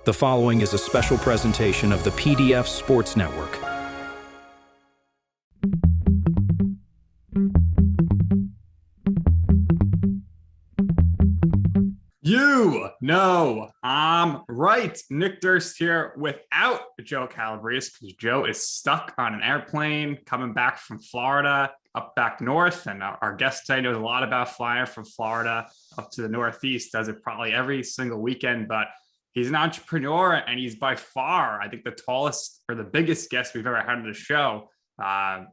The following is a special presentation of the PDF Sports Network. You know I'm right. Nick Durst here without Joe Calabrese because Joe is stuck on an airplane coming back from Florida up back north. And our guest today knows a lot about flying from Florida up to the Northeast, does it probably every single weekend. But he's an entrepreneur and he's by far, I think, the tallest or the biggest guest we've ever had on the show. I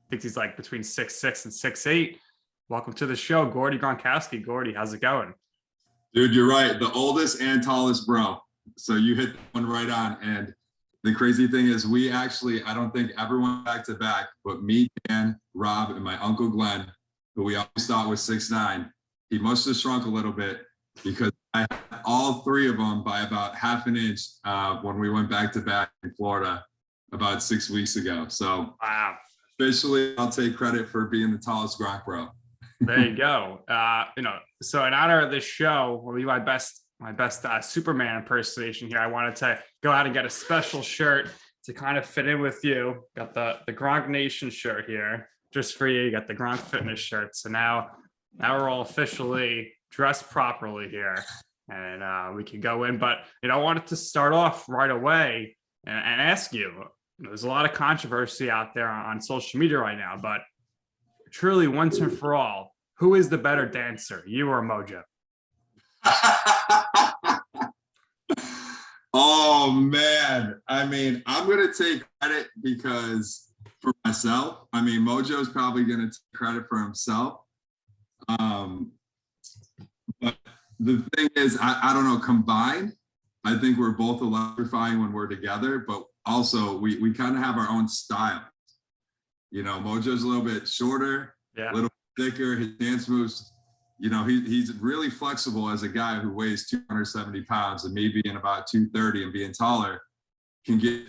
think he's like between 6'6" and 6'8". Welcome to the show, Gordie Gronkowski. Gordie, how's it going? Dude, you're right. The oldest and tallest bro. So you hit one right on. And the crazy thing is I don't think everyone back to back, but me, Dan, Rob, and my uncle Glenn, who we always thought was 6'9". He must have shrunk a little bit because I had all three of them by about half an inch when we went back to back in Florida about 6 weeks ago. So wow. Officially, I'll take credit for being the tallest Gronk bro. There you go. So in honor of this show, will be my best Superman impersonation here. I wanted to go out and get a special shirt to kind of fit in with you. Got the Gronk Nation shirt here just for you. You got the Gronk Fitness shirt. So now we're all officially dressed properly here, and we can go in. But I wanted to start off right away and ask you. There's a lot of controversy out there on social media right now, but truly, once and for all, who is the better dancer, you or Mojo? Oh, man. I mean, I'm going to take credit because for myself, Mojo's probably going to take credit for himself. But the thing is, I don't know, combined, I think we're both electrifying when we're together, but also we kind of have our own style. Mojo's a little bit shorter, a little thicker. His dance moves, he's really flexible as a guy who weighs 270 pounds, and me being about 230 and being taller can get,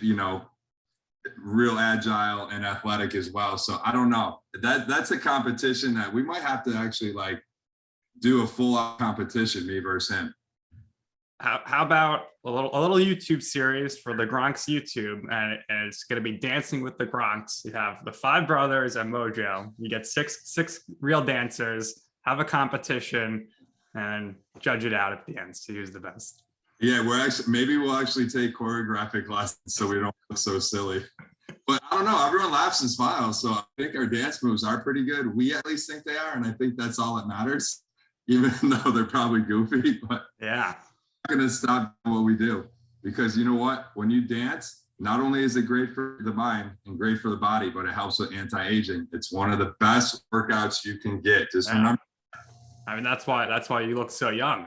real agile and athletic as well. So I don't know. That's a competition that we might have to actually do a full out competition, me versus him. How about a little YouTube series for the Gronks YouTube, and it's going to be Dancing with the Gronks. You have the 5 brothers and Mojo. You get six real dancers, have a competition, and judge it out at the end. See who's the best. Yeah, maybe we'll actually take choreographic lessons so we don't look so silly. But I don't know. Everyone laughs and smiles, so I think our dance moves are pretty good. We at least think they are, and I think that's all that matters, even though they're probably goofy. But yeah. Going to stop what we do, because you know what, when you dance, not only is it great for the mind and great for the body, but it helps with anti-aging. It's one of the best workouts you can get. Just remember, that's why you look so young.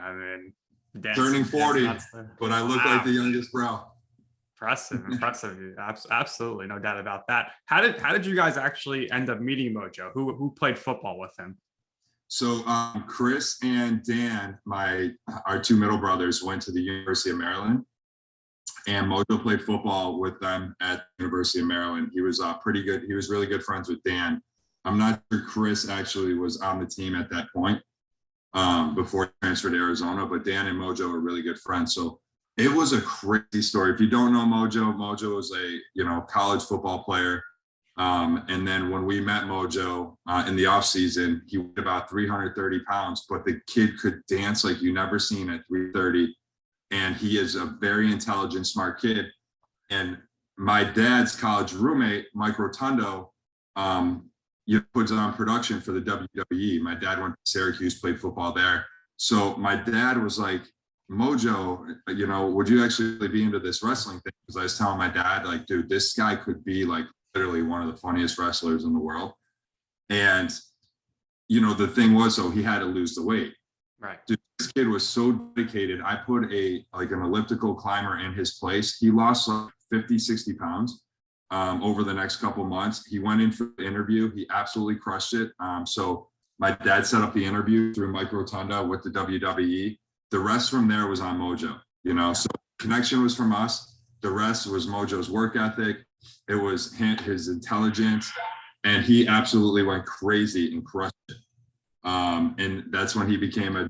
Turning 40, but I look like the youngest bro. Impressive. Absolutely, no doubt about that. How did you guys actually end up meeting Mojo? Who played football with him? So Chris and Dan, our 2 middle brothers, went to the University of Maryland, and Mojo played football with them at the University of Maryland. He was pretty good. He was really good friends with Dan. I'm not sure Chris actually was on the team at that point before he transferred to Arizona, but Dan and Mojo were really good friends. So it was a crazy story. If you don't know Mojo was a college football player. And then when we met Mojo in the off season, he weighed about 330 pounds, but the kid could dance like you never seen at 330. And he is a very intelligent, smart kid. And my dad's college roommate, Mike Rotundo, puts on production for the WWE. My dad went to Syracuse, played football there. So my dad was like, Mojo, would you actually be into this wrestling thing? Because I was telling my dad, dude, this guy could be literally one of the funniest wrestlers in the world. And the thing was, he had to lose the weight. Right. Dude, this kid was so dedicated. I put an elliptical climber in his place. He lost 50, 60 pounds over the next couple months. He went in for the interview. He absolutely crushed it. So my dad set up the interview through Mike Rotundo with the WWE. The rest from there was on Mojo, so connection was from us. The rest was Mojo's work ethic. It was his intelligence, and he absolutely went crazy and crushed it. And that's when he became a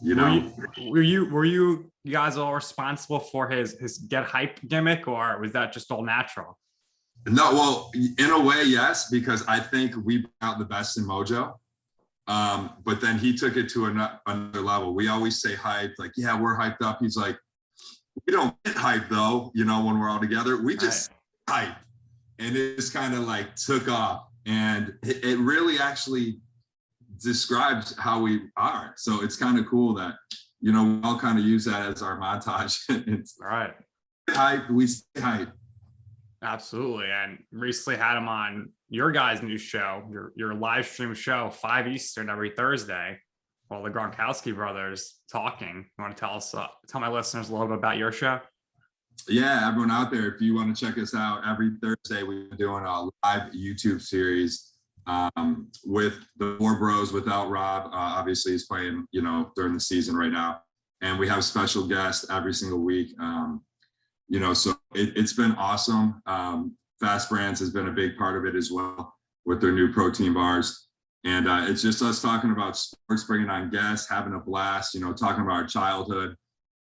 You know, were you guys all responsible for his get hype gimmick, or was that just all natural? no, well, in a way, yes, because I think we brought out the best in Mojo. But then he took it to another level. We always say hyped, like, yeah, we're hyped up. He's like, we don't get hyped though, you know, when we're all together. We just hype. And it just kind of like took off. And it really actually describes how we are. So it's kind of cool that, you know, we all kind of use that as our montage. It's Right. hype, we stay hype. Absolutely. And recently had him on your guys' new show, your live stream show, 5 Eastern every Thursday, while the Gronkowski brothers talking. You want to tell my listeners a little bit about your show? Yeah, everyone out there, if you want to check us out, every Thursday we're doing a live YouTube series with the four bros without Rob. Obviously, he's playing, you know, during the season right now. And we have special guests every single week. You know, so it's been awesome. Fast Brands has been a big part of it as well with their new protein bars. And it's just us talking about sports, bringing on guests, having a blast, you know, talking about our childhood.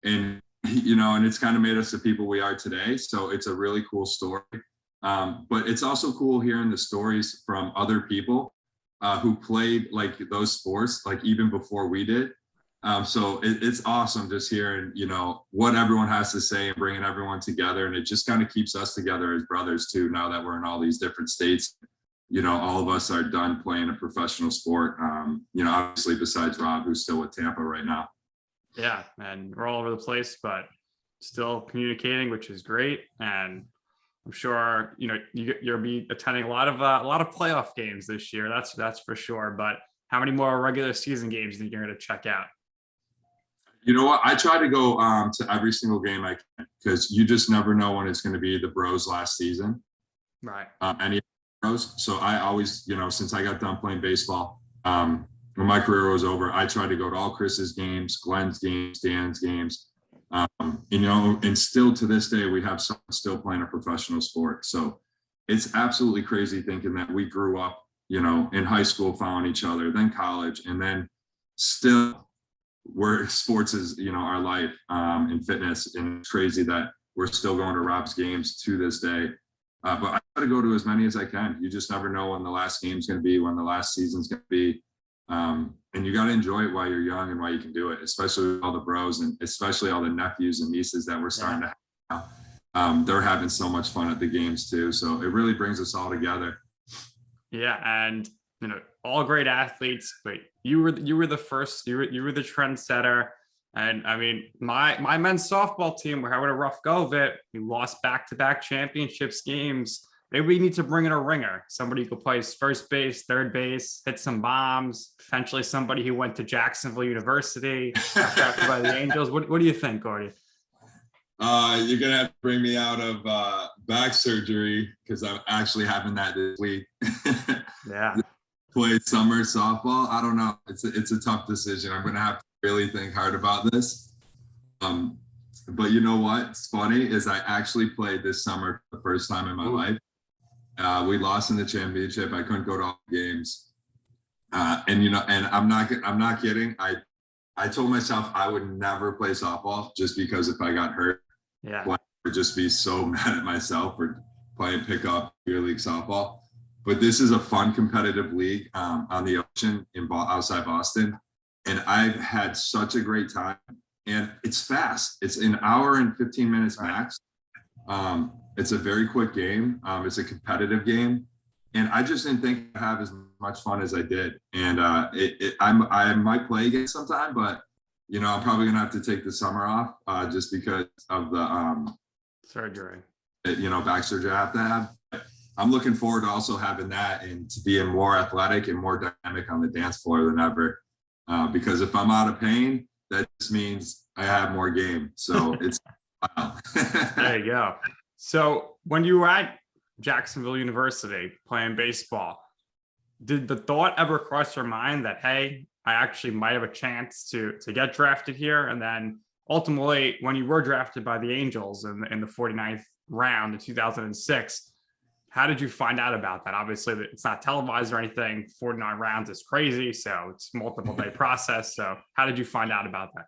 And, you know, and it's kind of made us the people we are today. So it's a really cool story. But it's also cool hearing the stories from other people who played like those sports, like even before we did. So it's awesome just hearing, you know, what everyone has to say and bringing everyone together. And it just kind of keeps us together as brothers too, now that we're in all these different states. You know, all of us are done playing a professional sport, you know, obviously besides Rob, who's still with Tampa right now. Yeah, and we're all over the place, but still communicating, which is great. And I'm sure, you know, you'll be attending a lot of playoff games this year. That's for sure. But how many more regular season games do you think you're going to check out? You know what? I try to go to every single game I can, because you just never know when it's going to be the Bros last season. Right. Any Bros. So I always, you know, since I got done playing baseball, when my career was over, I tried to go to all Chris's games, Glenn's games, Dan's games. You know, and still to this day, we have someone still playing a professional sport. So it's absolutely crazy thinking that we grew up, you know, in high school following each other, then college, and then still where sports is, you know, our life in fitness. And it's crazy that we're still going to Rob's games to this day. But I try to go to as many as I can. You just never know when the last game's going to be, when the last season's going to be. And you got to enjoy it while you're young and while you can do it, especially with all the bros and especially all the nephews and nieces that we're starting to have now. They're having so much fun at the games too. So it really brings us all together. Yeah. And, you know, all great athletes, but you were the first, you were the trendsetter. And I mean, my men's softball team were having a rough go of it. We lost back-to-back championships games. Maybe we need to bring in a ringer, somebody who could play first base, third base, hit some bombs, potentially somebody who went to Jacksonville University, drafted by the Angels. What do you think, Gordie? You're going to have to bring me out of back surgery, because I'm actually having that this week. Yeah. Play summer softball. I don't know. It's a tough decision. I'm going to have to really think hard about this. But you know what's funny is I actually played this summer for the first time in my life. We lost in the championship. I couldn't go to all the games. And you know, and I'm not kidding. I told myself I would never play softball, just because if I got hurt, yeah, I would just be so mad at myself for playing pickup beer league softball. But this is a fun competitive league on the ocean outside Boston. And I've had such a great time. And it's fast. It's an hour and 15 minutes max. It's a very quick game. It's a competitive game. And I just didn't think I'd have as much fun as I did. And I might play again sometime, but, you know, I'm probably going to have to take the summer off just because of the surgery, you know, back surgery I have to have. I'm looking forward to also having that and to being more athletic and more dynamic on the dance floor than ever. Because if I'm out of pain, that just means I have more game. So it's wow. There you go. So when you were at Jacksonville University playing baseball, did the thought ever cross your mind that, hey, I actually might have a chance to get drafted here? And then ultimately, when you were drafted by the Angels in the 49th round in 2006, how did you find out about that? Obviously, it's not televised or anything. 49 rounds is crazy, so it's multiple day process. So how did you find out about that?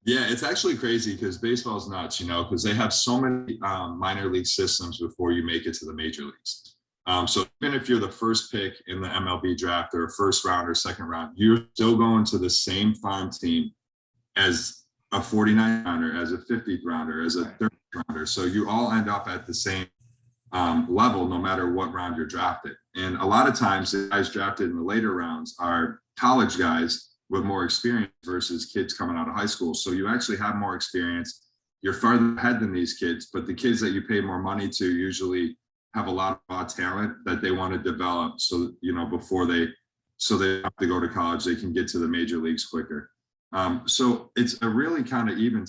Yeah, it's actually crazy because baseball is nuts, because they have so many minor league systems before you make it to the major leagues. So even if you're the first pick in the MLB draft or first round or second round, you're still going to the same farm team as a 49 rounder, as a 50th rounder, as a 30th rounder. So you all end up at the same level, no matter what round you're drafted. And a lot of times the guys drafted in the later rounds are college guys with more experience versus kids coming out of high school. So you actually have more experience. You're farther ahead than these kids, but the kids that you pay more money to usually have a lot of raw talent that they want to develop. So, before they have to go to college, they can get to the major leagues quicker. So it's a really kind of even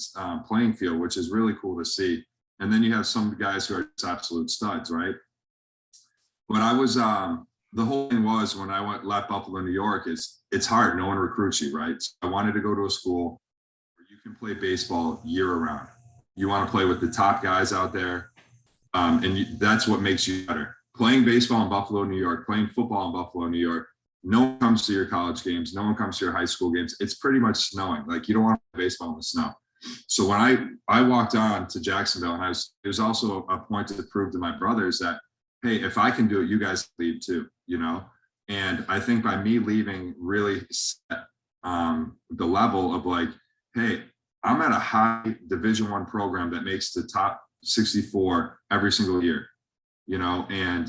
playing field, which is really cool to see. And then you have some guys who are just absolute studs, right? But I was, the whole thing was when I left Buffalo, New York, it's hard. No one recruits you, right? So I wanted to go to a school where you can play baseball year round. You want to play with the top guys out there. That's what makes you better. Playing baseball in Buffalo, New York, playing football in Buffalo, New York, no one comes to your college games. No one comes to your high school games. It's pretty much snowing. Like, you don't want to play baseball in the snow. So when I walked on to Jacksonville, and it was also a point to prove to my brothers that, hey, if I can do it, you guys leave too, And I think by me leaving really set the level of like, hey, I'm at a high Division I program that makes the top 64 every single year, and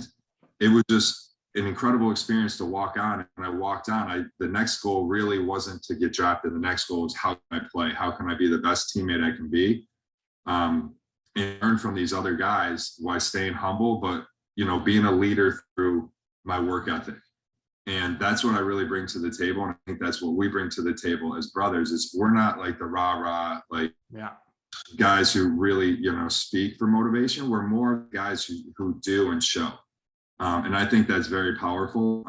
it was just an incredible experience to walk on. And when I walked on, the next goal really wasn't to get drafted. The next goal was, how can I play? How can I be the best teammate I can be? And learn from these other guys while staying humble, but, being a leader through my work ethic. And that's what I really bring to the table. And I think that's what we bring to the table as brothers, is we're not like the rah-rah, guys who really, speak for motivation. We're more guys who do and show. And I think that's very powerful.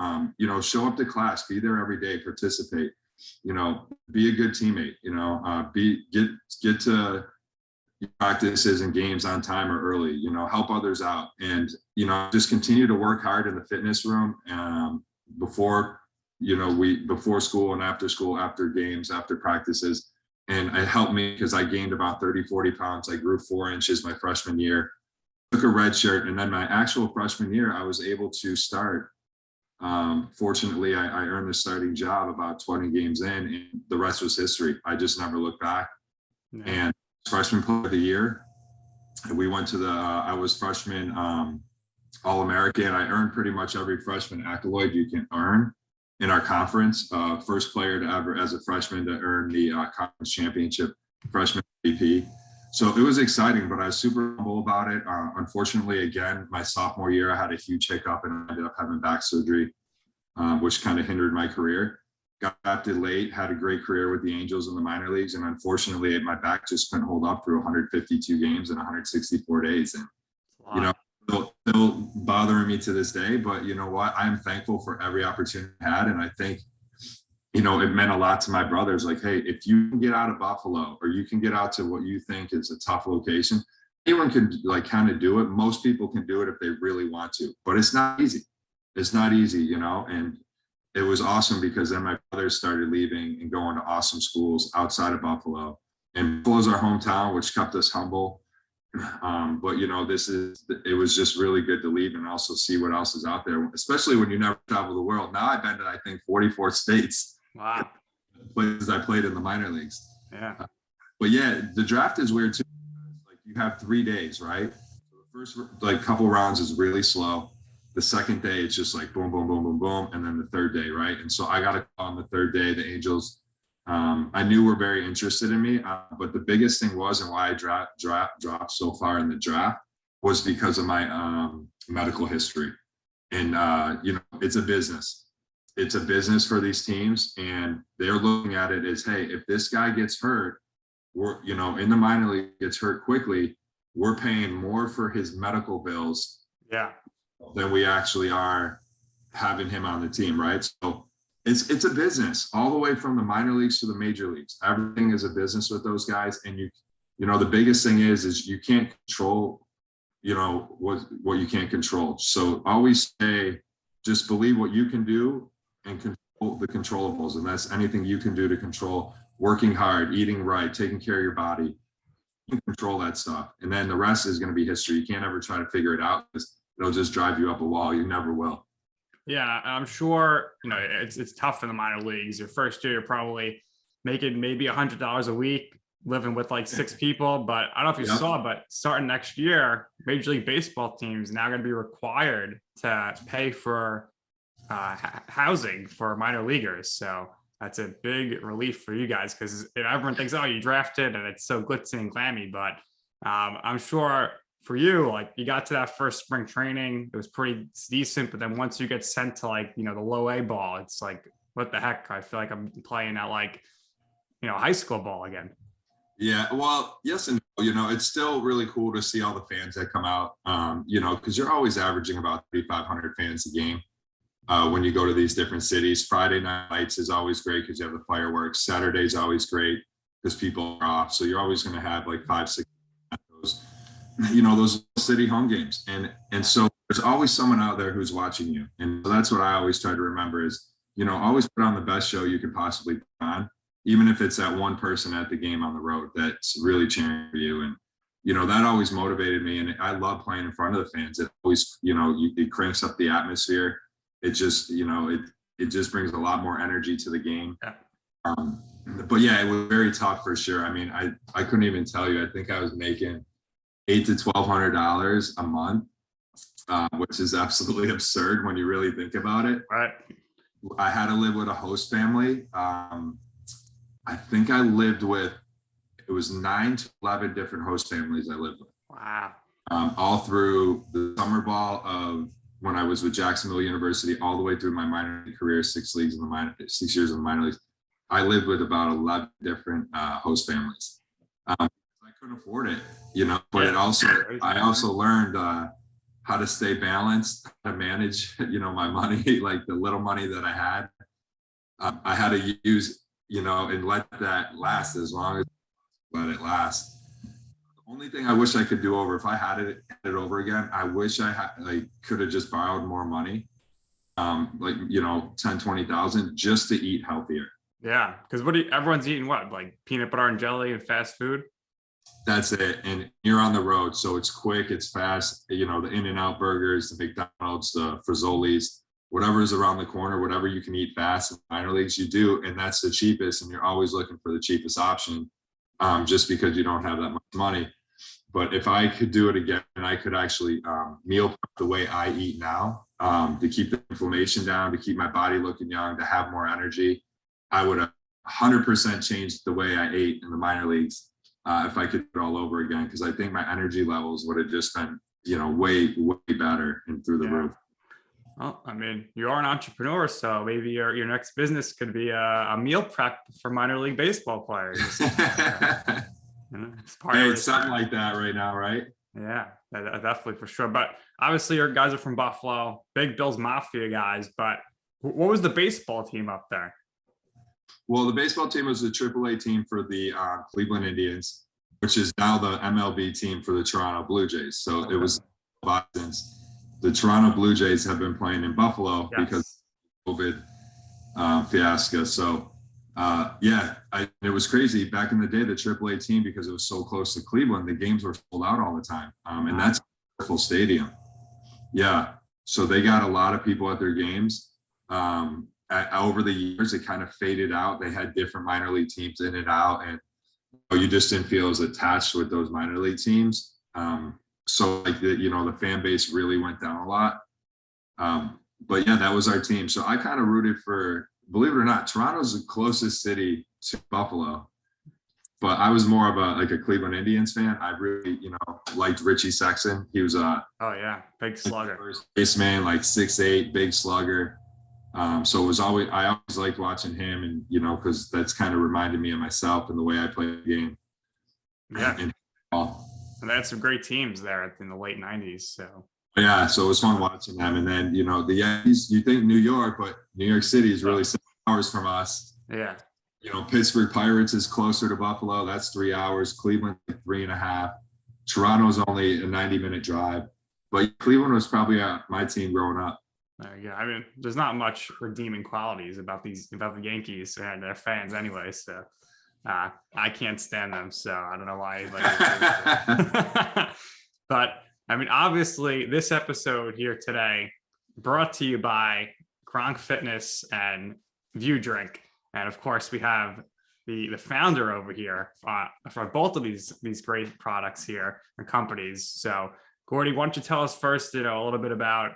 Show up to class, be there every day, participate, be a good teammate, get to practices and games on time or early, help others out, and, just continue to work hard in the fitness room before school and after school, after games, after practices. And it helped me because I gained about 30, 40 pounds. I grew 4 inches my freshman year. Took a red shirt, and then my actual freshman year, I was able to start. Fortunately, I earned the starting job about 20 games in, and the rest was history. I just never looked back. No. And freshman player of the year, and we went to I was freshman All-American. I earned pretty much every freshman accolade you can earn in our conference. First player to ever, as a freshman, to earn the conference championship, freshman MVP. So it was exciting, but I was super humble about it. Unfortunately, again, my sophomore year, I had a huge hiccup and I ended up having back surgery, which kind of hindered my career. Got drafted late, had a great career with the Angels in the minor leagues. And unfortunately, my back just couldn't hold up through 152 games in 164 days. And, still bothering me to this day, but you know what? I'm thankful for every opportunity I had. And I think, it meant a lot to my brothers. Like, hey, if you can get out of Buffalo, or you can get out to what you think is a tough location, anyone can kind of do it. Most people can do it if they really want to, but it's not easy. It's not easy, and it was awesome because then my brothers started leaving and going to awesome schools outside of Buffalo, and Buffalo's our hometown, which kept us humble. But it was just really good to leave and also see what else is out there, especially when you never travel the world. Now I've been to, I think, 44 states. Wow. Places I played in the minor leagues. Yeah. But yeah, the draft is weird too. Like, you have 3 days, right? So the first couple rounds is really slow. The second day, it's just like boom, boom, boom, boom, boom. And then the third day, right? And so I got a call on the third day. The Angels, I knew were very interested in me. But the biggest thing was, and why I dropped so far in the draft, was because of my medical history. And, it's a business. It's a business for these teams, and they're looking at it as, hey, if this guy gets hurt, we're, in the minor league, gets hurt quickly, we're paying more for his medical bills than we actually are having him on the team, right? So it's a business all the way from the minor leagues to the major leagues. Everything is a business with those guys. And the biggest thing is you can't control, what you can't control. So always say, just believe what you can do and control the controllables. And that's anything you can do to control working hard, eating right, taking care of your body. You can control that stuff. And then the rest is going to be history. You can't ever try to figure it out, because it'll just drive you up a wall. You never will. Yeah, I'm sure, it's tough in the minor leagues. Your first year, you're probably making maybe $100 a week, living with like 6 people. But I don't know if you saw, but starting next year, Major League Baseball teams now going to be required to pay for housing for minor leaguers. So that's a big relief for you guys, because everyone thinks, oh, you drafted and it's so glitzy and glammy. But I'm sure for you, like, you got to that first spring training, it was pretty decent. But then once you get sent to like, the low A ball, it's like, what the heck? I feel like I'm playing at like, high school ball again. Yeah, well, yes and no. It's still really cool to see all the fans that come out, because you're always averaging about 3,500 fans a game when you go to these different cities. Friday nights is always great because you have the fireworks. Saturday's always great because people are off. So you're always going to have like 5-6 those city home games. And so there's always someone out there who's watching you. And so that's what I always try to remember is, always put on the best show you can possibly put on, even if it's that one person at the game on the road that's really cheering for you. And, that always motivated me. And I love playing in front of the fans. It always, it cranks up the atmosphere. It just, it just brings a lot more energy to the game. Yeah. But yeah, it was very tough for sure. I mean, I couldn't even tell you. I think I was making $800 to $1,200 a month, which is absolutely absurd when you really think about it. Right. I had to live with a host family. I think I lived with, it was 9 to 11 different host families I lived with. Wow. All through the summer ball of when I was with Jacksonville University, all the way through my minor league career, 6 years in the minor leagues. I lived with about 11 different host families. I couldn't afford it, but I also learned how to stay balanced, how to manage, my money, like the little money that I had. I had to use, and let that last as long as let it last. The only thing I wish I could do over, if I had it over again, I wish I could have just borrowed more money, 10, 20,000 just to eat healthier. Yeah. Cause everyone's eating what? Like peanut butter and jelly and fast food. That's it. And you're on the road. So it's quick, it's fast, the In-N-Out burgers, the McDonald's, the Frizzolis, whatever is around the corner, whatever you can eat fast in minor leagues, you do. And that's the cheapest. And you're always looking for the cheapest option, just because you don't have that much money. But if I could do it again, and I could actually meal prep the way I eat now, to keep the inflammation down, to keep my body looking young, to have more energy, I would have 100% changed the way I ate in the minor leagues if I could do it all over again, because I think my energy levels would have just been, way, way better and through the roof. Well, I mean, you are an entrepreneur, so maybe your next business could be a meal prep for minor league baseball players. It's something like that right now, right? Yeah, definitely for sure. But obviously, your guys are from Buffalo, big Bills Mafia guys. But what was the baseball team up there? Well, the baseball team was the AAA team for the Cleveland Indians, which is now the MLB team for the Toronto Blue Jays. So It was since the Toronto Blue Jays have been playing in Buffalo because of COVID fiasco. So, it was crazy. Back in the day, the AAA team, because it was so close to Cleveland, the games were sold out all the time. And that's a full stadium. Yeah. So they got a lot of people at their games. Over the years, it kind of faded out. They had different minor league teams in and out, and you just didn't feel as attached with those minor league teams. So the fan base really went down a lot. But yeah, that was our team. So I kind of rooted for, believe it or not, Toronto's the closest city to Buffalo, but I was more of a Cleveland Indians fan. I really, liked Richie Sexson. He was big slugger, first baseman, like 6'8", big slugger. So it was I always liked watching him, and because that's kind of reminded me of myself and the way I play the game. Yeah, and they had some great teams there in the late '90s. So yeah, so it was fun watching them. And then the Yankees. You think New York, but New York City is really 7 hours from us. Yeah, Pittsburgh Pirates is closer to Buffalo. That's 3 hours. Cleveland 3.5. Toronto's only a 90-minute drive, but Cleveland was probably my team growing up. There you go. I mean, there's not much redeeming qualities about the Yankees and their fans anyway. So I can't stand them. So I don't know why. But I mean, obviously, this episode here today brought to you by Gronk Fitness and VUE Drink, and of course, we have the founder over here for both of these great products here and companies. So, Gordie, why don't you tell us first, a little bit about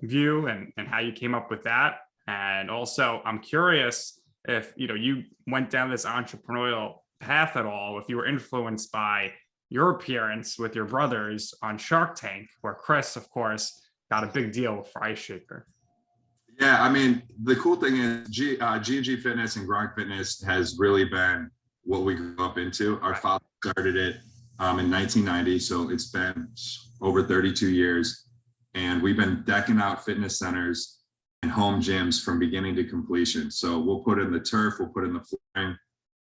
VUE and how you came up with that, and also I'm curious if you went down this entrepreneurial path at all, if you were influenced by your appearance with your brothers on Shark Tank, where Chris, of course, got a big deal for Ice Shaker. Yeah, I mean, the cool thing is G&G Fitness and Gronk Fitness has really been what we grew up into. Our father started it in 1990, so it's been over 32 years. And we've been decking out fitness centers and home gyms from beginning to completion. So we'll put in the turf, we'll put in the flooring,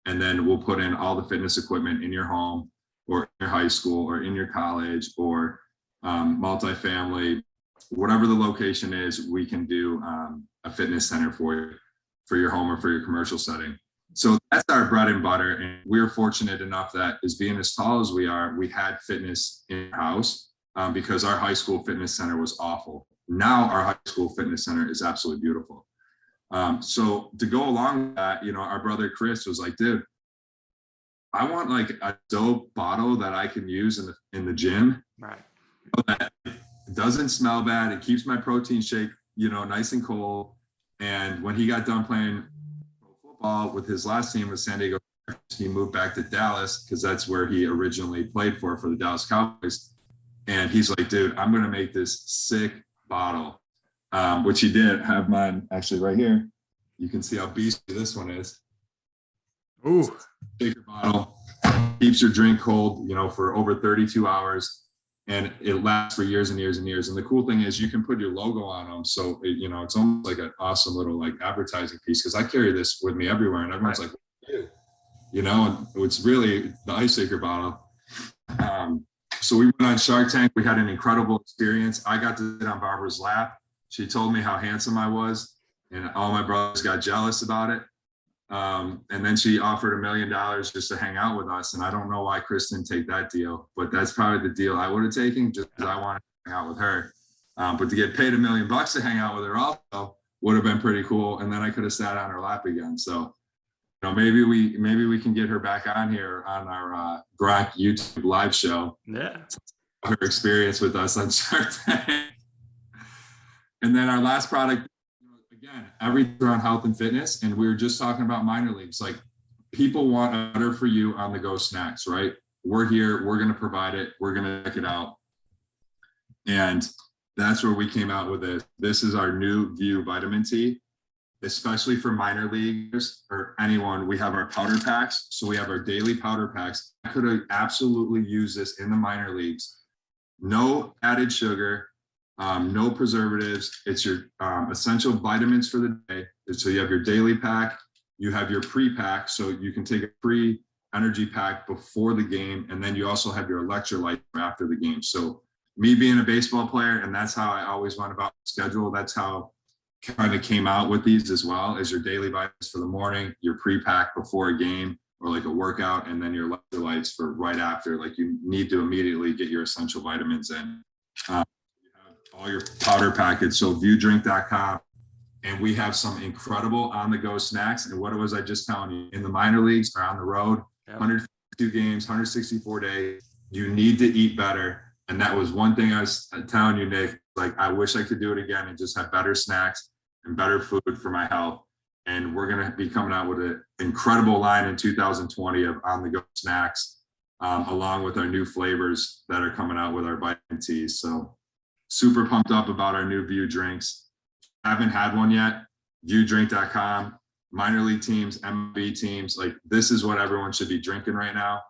and then we'll put in all the fitness equipment in your home or in your high school or in your college or multifamily. Whatever the location is, we can do a fitness center for your home or for your commercial setting. So that's our bread and butter. And we're fortunate enough that as being as tall as we are, we had fitness in our house because our high school fitness center was awful. Now our high school fitness center is absolutely beautiful. So to go along with that, our brother Chris was like, dude, I want like a dope bottle that I can use in the gym. Right. That doesn't smell bad. It keeps my protein shake, nice and cold. And when he got done playing football with his last team with San Diego, he moved back to Dallas because that's where he originally played for the Dallas Cowboys. And he's like, dude, I'm going to make this sick bottle, which he did. Have mine actually right here. You can see how beastly this one is. Ooh. Shaker bottle. Keeps your drink cold, for over 32 hours. And it lasts for years and years and years. And the cool thing is you can put your logo on them. So, it's almost like an awesome little like advertising piece. Cause I carry this with me everywhere and everyone's like, and it's really the Ice Shaker bottle. So we went on Shark Tank. We had an incredible experience. I got to sit on Barbara's lap. She told me how handsome I was and all my brothers got jealous about it. And then she offered $1 million just to hang out with us. And I don't know why Chris didn't take that deal, but that's probably the deal I would have taken just because I wanted to hang out with her. But to get paid $1 million to hang out with her also would have been pretty cool. And then I could have sat on her lap again. So, maybe we can get her back on here on our Gronk YouTube live show. Yeah. Her experience with us on Shark Tank. And then our last product, again, everything around health and fitness. And we were just talking about minor leagues. Like people want better for you on the go snacks, right? We're here. We're going to provide it. We're going to check it out. And that's where we came out with this. This is our new VUE vitamin T, especially for minor leaguers or anyone. We have our powder packs. So we have our daily powder packs. I could absolutely use this in the minor leagues. No added sugar. No preservatives. It's your essential vitamins for the day. So you have your daily pack, you have your pre-pack, so you can take a pre-energy pack before the game, and then you also have your electrolyte after the game. So me being a baseball player, and that's how I always went about the schedule, that's how kind of came out with these as well, as your daily vitamins for the morning, your pre-pack before a game or like a workout, and then your electrolytes for right after. Like you need to immediately get your essential vitamins in. All your powder packets. So VUEDrink.com. And we have some incredible on-the-go snacks. And what was I just telling you? In the minor leagues or on the road, 152 games, 164 days, you need to eat better. And that was one thing I was telling you, Nick, like, I wish I could do it again and just have better snacks and better food for my health. And we're going to be coming out with an incredible line in 2020 of on-the-go snacks, along with our new flavors that are coming out with our vitamin T's. So super pumped up about our new VUE drinks. Haven't had one yet. VUEDrink.com. Minor league teams, MLB teams, like this is what everyone should be drinking right now.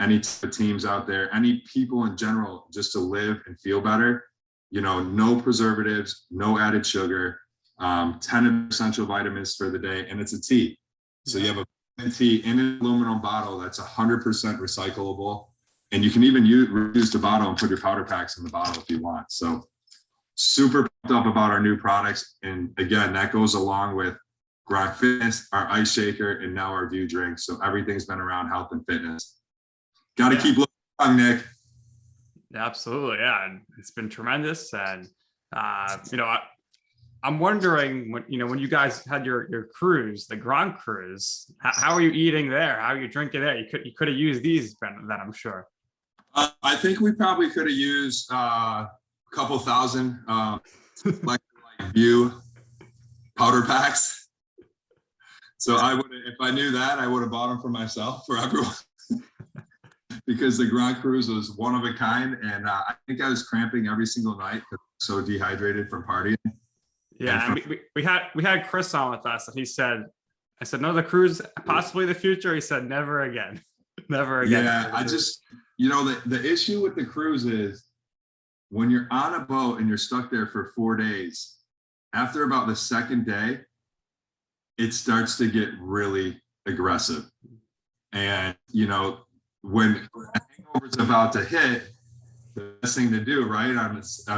Any teams out there, any people in general, just to live and feel better. No preservatives, no added sugar, 10 essential vitamins for the day, and it's a tea. So you have a tea in an aluminum bottle that's 100% recyclable. And you can even reuse the bottle and put your powder packs in the bottle if you want. So super pumped up about our new products. And again, that goes along with Gronk Fitness, our ice shaker, and now our VUE Drink. So everything's been around health and fitness. Got to keep looking strong, Nick. Absolutely. Yeah. And it's been tremendous. And, I'm wondering when you guys had your cruise, the Gronk Cruise, how are you eating there? How are you drinking there? You could have used these then, I'm sure. I think we probably could have used a couple thousand like VUE powder packs. So I would, if I knew that, I would have bought them for myself, for everyone, because the Gronk Cruise was one of a kind, and I think I was cramping every single night because I was so dehydrated from partying. Yeah, and we had Chris on with us, and he said, "I said no, the cruise possibly the future." He said, "Never again, never again." Yeah, I just the issue with the cruise is when you're on a boat and you're stuck there for 4 days. After about the second day, it starts to get really aggressive, and when a hangover's about to hit, the best thing to do, right, on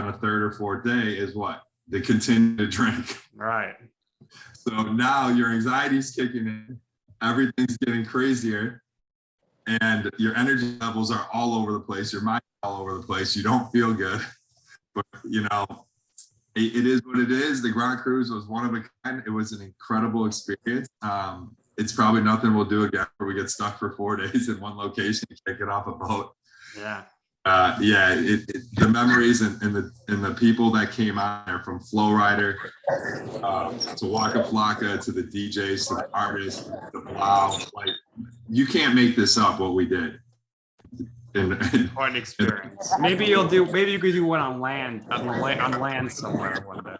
a third or fourth day is what? To continue to drink. Right. So now your anxiety's kicking in, everything's getting crazier, and your energy levels are all over the place. Your mind's all over the place. You don't feel good, but it is what it is. The Gronk Cruise was one of a kind. It was an incredible experience. It's probably nothing we'll do again where we get stuck for 4 days in one location and can't get off a boat. Yeah. The memories and the people that came out there, from Flow Rider to Waka Flocka to the DJs to the artists, the Wow, like you can't make this up what we did. Quite an experience. Maybe you could do one on land somewhere one day.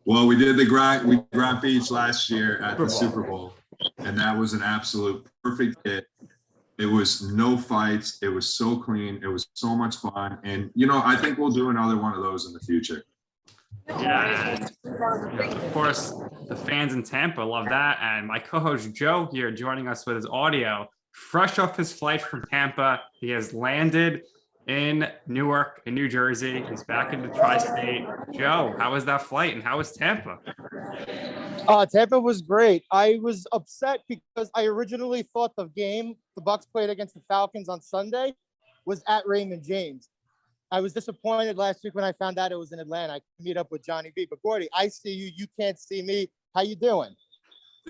Well, we did the Gronk Beach last year at the Super Bowl, and that was an absolute perfect hit. It was no fights. It was so clean. It was so much fun. And, I think we'll do another one of those in the future. Yeah. Of course, the fans in Tampa love that. And my co-host Joe here joining us with his audio, fresh off his flight from Tampa. He has landed in Newark, in New Jersey. He's back in the tri-state. Joe, how was that flight and how was Tampa? Tampa was great. I was upset because I originally thought the game the Bucs played against the Falcons on Sunday was at Raymond James. I was disappointed last week when I found out it was in Atlanta. I could meet up with Johnny B. But Gordie, I see you. You can't see me. How you doing?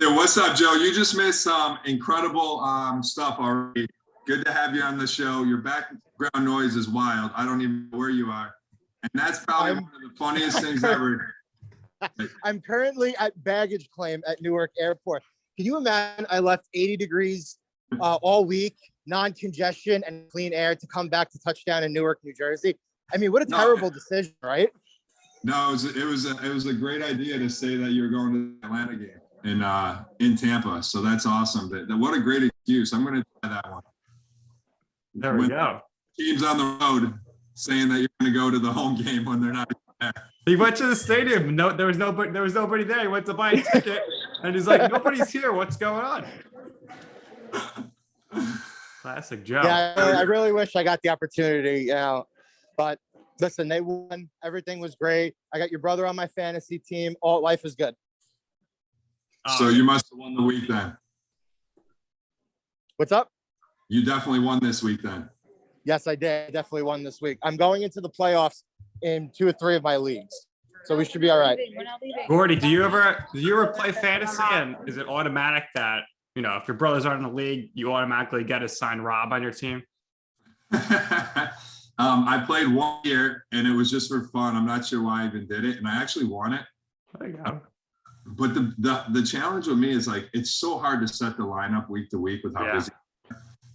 Yeah, what's up, Joe? You just missed some incredible stuff already. Good to have you on the show. Your background noise is wild. I don't even know where you are. And that's probably one of the funniest things ever. I'm currently at baggage claim at Newark Airport. Can you imagine I left 80 degrees all week, non-congestion and clean air to come back to touchdown in Newark, New Jersey? I mean, what a terrible decision, right? No, it was a great idea to say that you're going to the Atlanta game in Tampa. So that's awesome. What a great excuse. I'm going to try that one. There we go. Teams on the road saying that you're going to go to the home game when they're not there. He went to the stadium. No, there was nobody there. He went to buy a ticket, and he's like, "Nobody's here. What's going on?" Classic Joe. Yeah, I really wish I got the opportunity, but listen, they won. Everything was great. I got your brother on my fantasy team. All life is good. So you must have won the week then. What's up? You definitely won this week then. Yes, I did. Definitely won this week. I'm going into the playoffs in 2 or 3 of my leagues, so we should be all right. Gordie, do you ever play fantasy, and is it automatic that if your brothers aren't in the league, you automatically get assigned Rob on your team? I played 1 year, and it was just for fun. I'm not sure why I even did it, and I actually won it. There you go. But the challenge with me is it's so hard to set the lineup week to week with how busy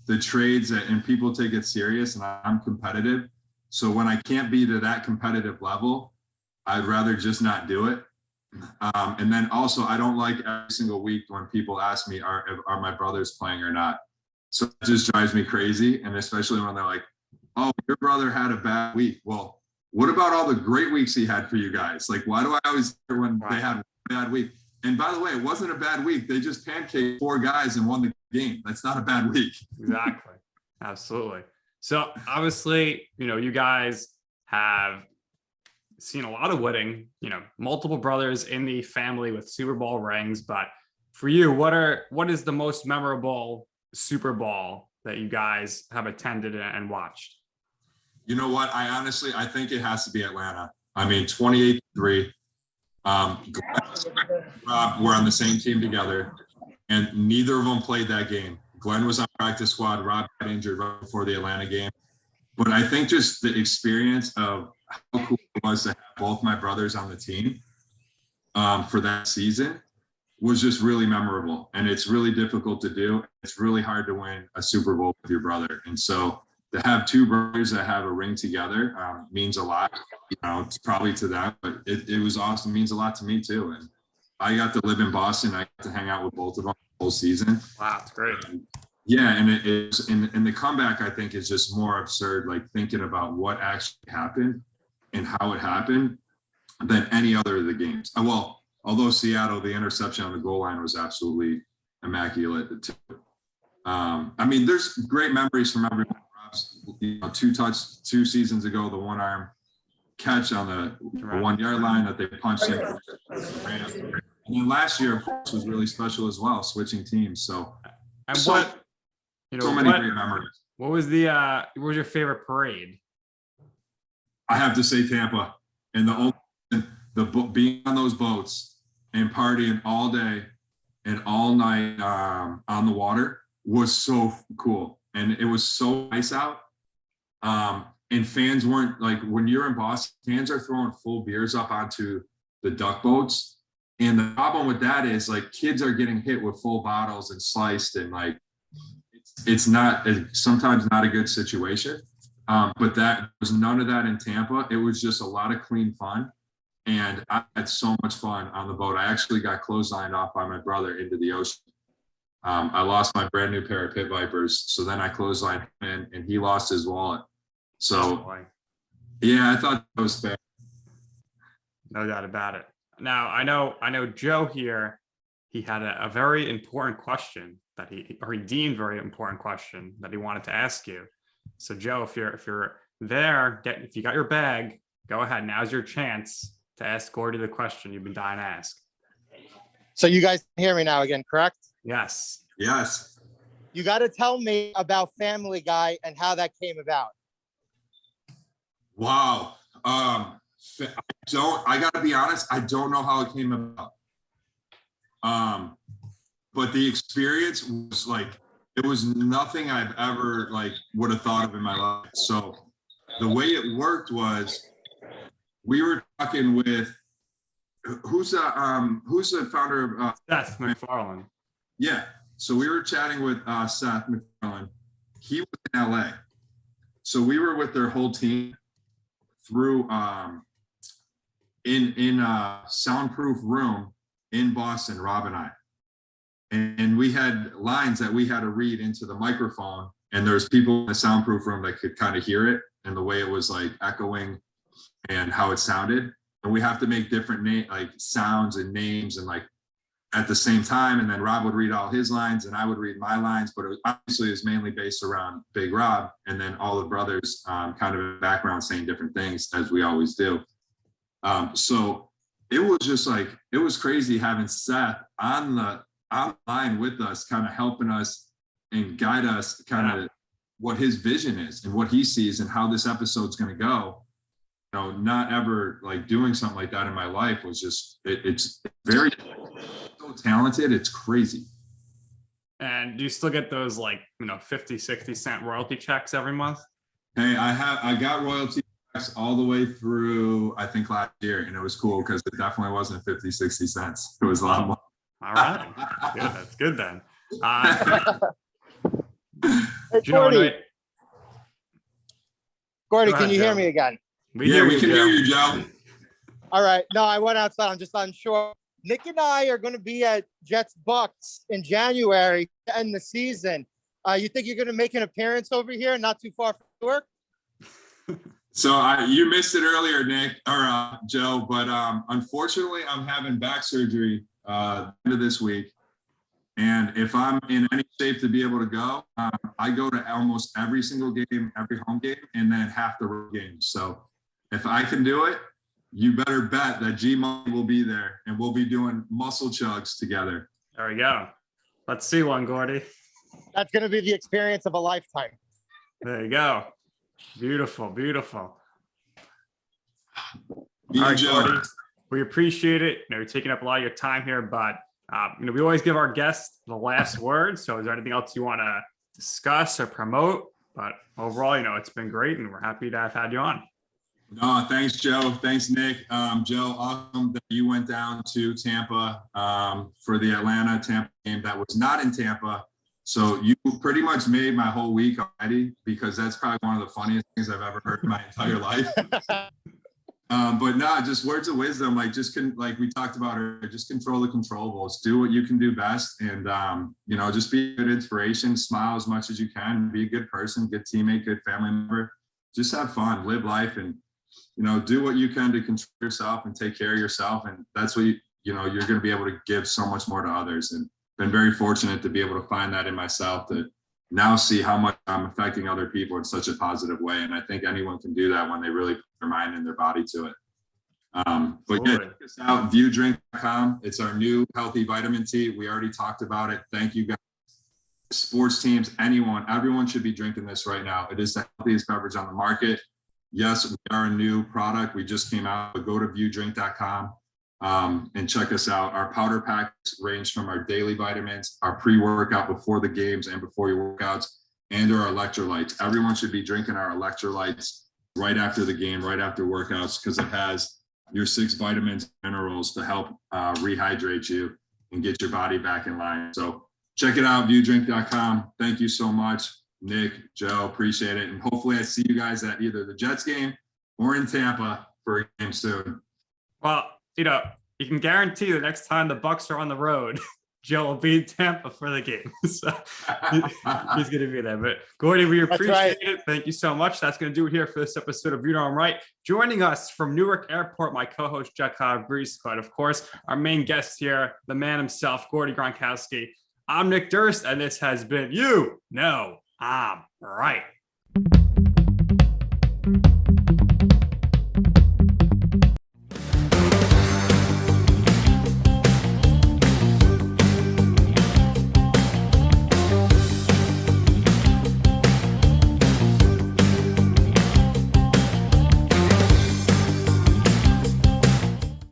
the trades, and people take it serious, and I'm competitive. So when I can't be to that competitive level, I'd rather just not do it. And then also, I don't like every single week when people ask me, are my brothers playing or not? So it just drives me crazy. And especially when they're like, oh, your brother had a bad week. Well, what about all the great weeks he had for you guys? Why do I always hear when they had a bad week? And by the way, it wasn't a bad week. They just pancaked 4 guys and won the game. That's not a bad week. Exactly. Absolutely. So obviously, you guys have seen a lot of winning, multiple brothers in the family with Super Bowl rings. But for you, what is the most memorable Super Bowl that you guys have attended and watched? You know what? I think it has to be Atlanta. I mean, 28-3. Rob were on the same team together, and neither of them played that game. Glenn was on practice squad. Rob got injured right before the Atlanta game. But I think just the experience of how cool it was to have both my brothers on the team for that season was just really memorable. And it's really difficult to do. It's really hard to win a Super Bowl with your brother. And so to have two brothers that have a ring together means a lot. It's probably to them, but it was awesome. It means a lot to me too. And I got to live in Boston. I got to hang out with both of them the whole season. Wow, that's great. Yeah, and it is, and the comeback I think is just more absurd. Like thinking about what actually happened and how it happened than any other of the games. Well, although Seattle, the interception on the goal line was absolutely immaculate too. I mean, there's great memories from everyone. Rob's, 2 seasons ago, the one arm catch on the 1 yard line that they punched in. And then last year, of course, was really special as well, switching teams. So, so many great memories. What was your favorite parade? I have to say Tampa, and the being on those boats and partying all day and all night on the water was so cool, and it was so nice out. And fans weren't like, when you're in Boston, fans are throwing full beers up onto the duck boats. And the problem with that is like kids are getting hit with full bottles and sliced, and like it's sometimes not a good situation. But that was none of that in Tampa. It was just a lot of clean fun. And I had so much fun on the boat. I actually got clotheslined off by my brother into the ocean. I lost my brand new pair of Pit Vipers. So then I clotheslined him in, and he lost his wallet. So yeah, I thought that was fair. No doubt about it. Now I know Joe here, he had a very important question that he deemed very important question that he wanted to ask you. So Joe, if you're there, if you got your bag, go ahead. Now's your chance to ask Gordie the question you've been dying to ask. So you guys can hear me now again, correct? Yes. Yes. You got to tell me about Family Guy and how that came about. Wow. I gotta be honest, I don't know how it came about. But the experience was like, it was nothing I've ever would have thought of in my life. So the way it worked was we were talking with who's the founder of Seth MacFarlane. Yeah. So we were chatting with Seth MacFarlane. He was in LA. So we were with their whole team through in a soundproof room in Boston, Rob and I. And we had lines that we had to read into the microphone, and there's people in the soundproof room that could kind of hear it and the way it was like echoing and how it sounded. And we have to make different sounds and names and at the same time. And then Rob would read all his lines and I would read my lines, but it was mainly based around Big Rob, and then all the brothers kind of in the background saying different things, as we always do. So it was just it was crazy having Seth online with us, kind of helping us and guide us kind of what his vision is and what he sees and how this episode's going to go. Not ever doing something like that in my life was just, it's very so talented. It's crazy. And do you still get those 50, 60 cent royalty checks every month? Hey, I got royalty checks all the way through, I think last year. And it was cool because it definitely wasn't 50, 60 cents. It was a lot more. All right. Good. That's good then. Hey, Gordie, can you hear me again? We can hear you, Joe. All right. No, I went outside. I'm just unsure. Nick and I are going to be at Jets Bucks in January to end the season. You think you're going to make an appearance over here, not too far from Newark? So you missed it earlier, Nick or Joe, but unfortunately, I'm having back surgery end of this week. And if I'm in any shape to be able to go, I go to almost every single game, every home game, and then half the road games. So if I can do it, you better bet that G-Money will be there and we'll be doing muscle chugs together. There we go. Let's see one, Gordie. That's going to be the experience of a lifetime. There you go. Beautiful, beautiful. All Me right, and Joe. Gordie, we appreciate it. You're taking up a lot of your time here, but we always give our guests the last word. So is there anything else you want to discuss or promote? But overall, it's been great and we're happy to have had you on. No, thanks, Joe. Thanks, Nick. Joe, awesome that you went down to Tampa for the Atlanta-Tampa game that was not in Tampa. So you pretty much made my whole week already, because that's probably one of the funniest things I've ever heard in my entire life. But no, just words of wisdom, like we talked about earlier, just control the controllables, do what you can do best. And, just be a good inspiration, smile as much as you can, be a good person, good teammate, good family member, just have fun, live life, and, do what you can to control yourself and take care of yourself. And that's what you're going to be able to give so much more to others. And been very fortunate to be able to find that in myself, to now see how much I'm affecting other people in such a positive way. And I think anyone can do that when they really put their mind and their body to it. But yeah, check us out, VUEDrink.com. It's our new healthy vitamin tea. We already talked about it. Thank you guys. Sports teams, everyone should be drinking this right now. It is the healthiest beverage on the market. Yes, we are a new product. We just came out, but go to VUEDrink.com and check us out. Our powder packs range from our daily vitamins, our pre-workout before the games and before your workouts, and our electrolytes. Everyone should be drinking our electrolytes right after the game, right after workouts, because it has your 6 vitamins and minerals to help rehydrate you and get your body back in line. So check it out, VUEDrink.com. Thank you so much, Nick, Joe, appreciate it. And hopefully I see you guys at either the Jets game or in Tampa for a game soon. Well, you can guarantee the next time the Bucs are on the road, Joe will be in Tampa for the game. So he's going to be there. But Gordie, we appreciate it. Thank you so much. That's going to do it here for this episode of You Know I'm Right. Joining us from Newark Airport, my co-host, Jack Brees, but of course, our main guest here, the man himself, Gordie Gronkowski. I'm Nick Durst, and this has been You Know I'm Right.